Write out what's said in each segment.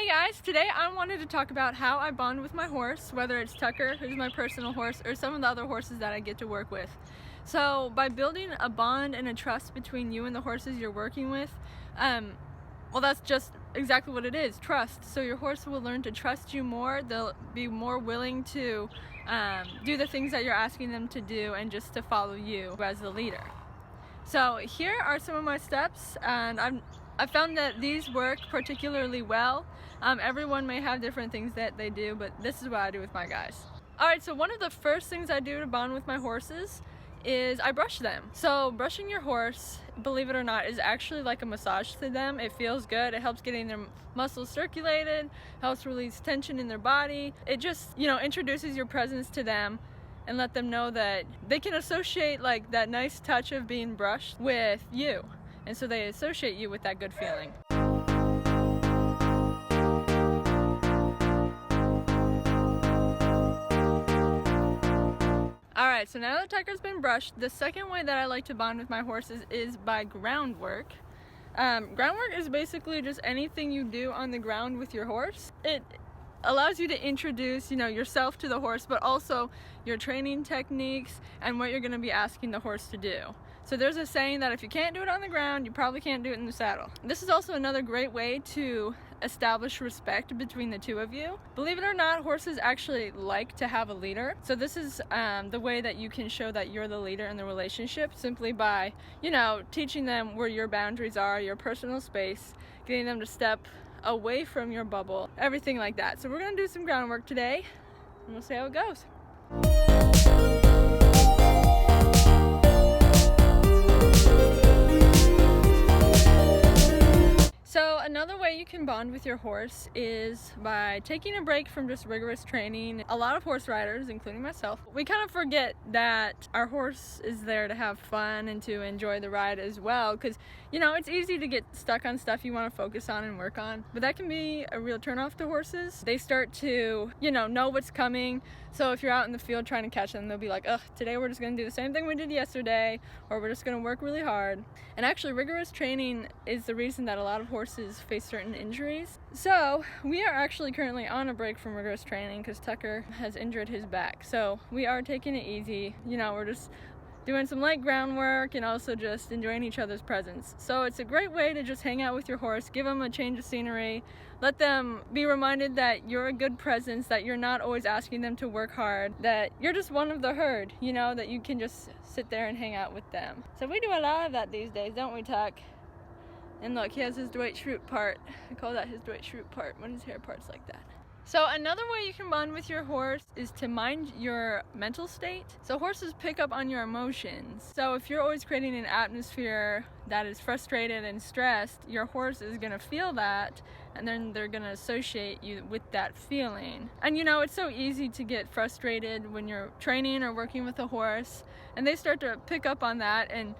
guys, today I wanted to talk about how I bond with my horse, whether it's Tucker, who's my personal horse, or some of the other horses that I get to work with. So by building a bond and a trust between you and the horses you're working with, well, that's just exactly what it is, trust. So your horse will learn to trust you more. They'll be more willing to do the things that you're asking them to do and just to follow you as the leader. So here are some of my steps, and I found that these work particularly well. Everyone may have different things that they do, but this is what I do with my guys. Alright, so one of the first things I do to bond with my horses is I brush them. So brushing your horse, believe it or not, is actually like a massage to them. It feels good. It helps getting their muscles circulated, helps release tension in their body. It just, introduces your presence to them and let them know that they can associate like that nice touch of being brushed with you. And so they associate you with that good feeling. Alright, so now that Tucker's been brushed, the second way that I like to bond with my horses is by groundwork. Groundwork is basically just anything you do on the ground with your horse. It allows you to introduce, yourself to the horse, but also your training techniques and what you're going to be asking the horse to do. So there's a saying that if you can't do it on the ground, you probably can't do it in the saddle. This is also another great way to establish respect between the two of you. Believe it or not, horses actually like to have a leader. So this is the way that you can show that you're the leader in the relationship, simply by, teaching them where your boundaries are, your personal space, getting them to step away from your bubble, everything like that. So we're gonna do some groundwork today, and we'll see how it goes. So another way you can bond with your horse is by taking a break from just rigorous training. A lot of horse riders, including myself, we kind of forget that our horse is there to have fun and to enjoy the ride as well, because it's easy to get stuck on stuff you want to focus on and work on, but that can be a real turnoff to horses. They start to know what's coming. So if you're out in the field trying to catch them, they'll be like, ugh, today we're just going to do the same thing we did yesterday, or we're just going to work really hard. And actually, rigorous training is the reason that a lot of horses face certain injuries. So we are actually currently on a break from rigorous training because Tucker has injured his back. So we are taking it easy. We're just doing some light groundwork and also just enjoying each other's presence. So it's a great way to just hang out with your horse, give them a change of scenery, let them be reminded that you're a good presence, that you're not always asking them to work hard, that you're just one of the herd, that you can just sit there and hang out with them. So we do a lot of that these days, don't we, Tuck? And look, he has his Dwight Schrute part. I call that his Dwight Schrute part when his hair parts like that. So another way you can bond with your horse is to mind your mental state. So horses pick up on your emotions. So if you're always creating an atmosphere that is frustrated and stressed, your horse is going to feel that, and then they're going to associate you with that feeling. And it's so easy to get frustrated when you're training or working with a horse, and they start to pick up on that. And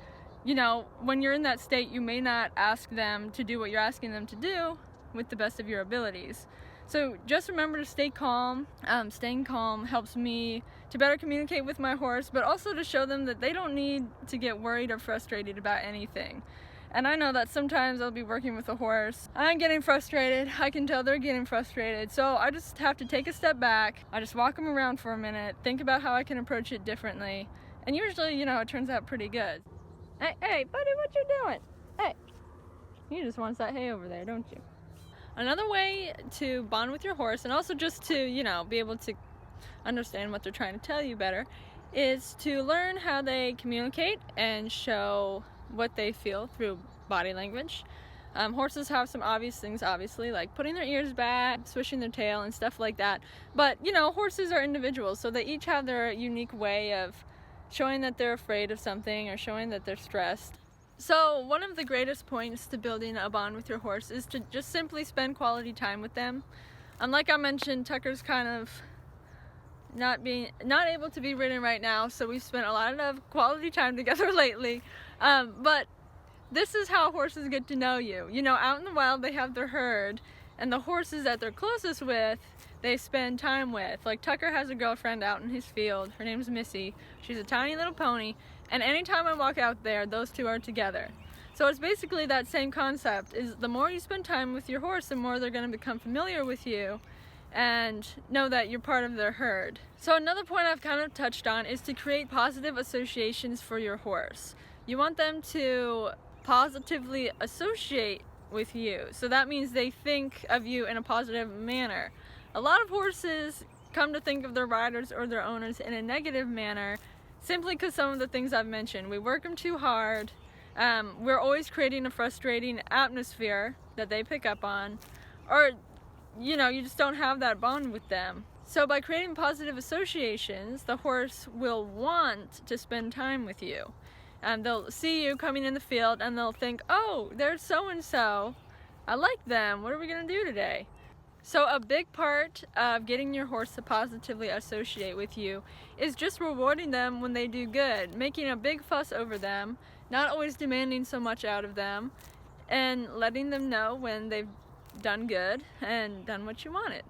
when you're in that state, you may not ask them to do what you're asking them to do with the best of your abilities. So just remember to stay calm. Staying calm helps me to better communicate with my horse, but also to show them that they don't need to get worried or frustrated about anything. And I know that sometimes I'll be working with a horse, I'm getting frustrated, I can tell they're getting frustrated, so I just have to take a step back. I just walk them around for a minute, think about how I can approach it differently, and usually, it turns out pretty good. Hey, buddy, what you doing? Hey, you just want that hay over there, don't you? Another way to bond with your horse, and also just to, be able to understand what they're trying to tell you better, is to learn how they communicate and show what they feel through body language. Horses have some obvious things, obviously, like putting their ears back, swishing their tail, and stuff like that. But, horses are individuals, so they each have their unique way of showing that they're afraid of something or showing that they're stressed. So one of the greatest points to building a bond with your horse is to just simply spend quality time with them. Like I mentioned, Tucker's kind of not able to be ridden right now, so we've spent a lot of quality time together lately. But this is how horses get to know you. Out in the wild they have their herd, and the horses that they're closest with, they spend time with. Like Tucker has a girlfriend out in his field. Her name's Missy. She's a tiny little pony, and anytime I walk out there, those two are together. So it's basically that same concept, is the more you spend time with your horse, the more they're going to become familiar with you and know that you're part of their herd. So another point I've kind of touched on is to create positive associations for your horse. You want them to positively associate with you. So that means they think of you in a positive manner. A lot of horses come to think of their riders or their owners in a negative manner simply because some of the things I've mentioned. We work them too hard. We're always creating a frustrating atmosphere that they pick up on, or you know, you just don't have that bond with them. So by creating positive associations, the horse will want to spend time with you. They'll see you coming in the field and they'll think, oh, there's so-and-so. I like them. What are we going to do today? So a big part of getting your horse to positively associate with you is just rewarding them when they do good, making a big fuss over them, not always demanding so much out of them, and letting them know when they've done good and done what you wanted.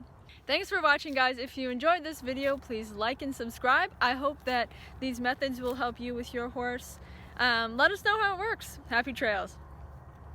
Thanks for watching, guys. If you enjoyed this video, please like and subscribe. I hope that these methods will help you with your horse. Let us know how it works. Happy trails.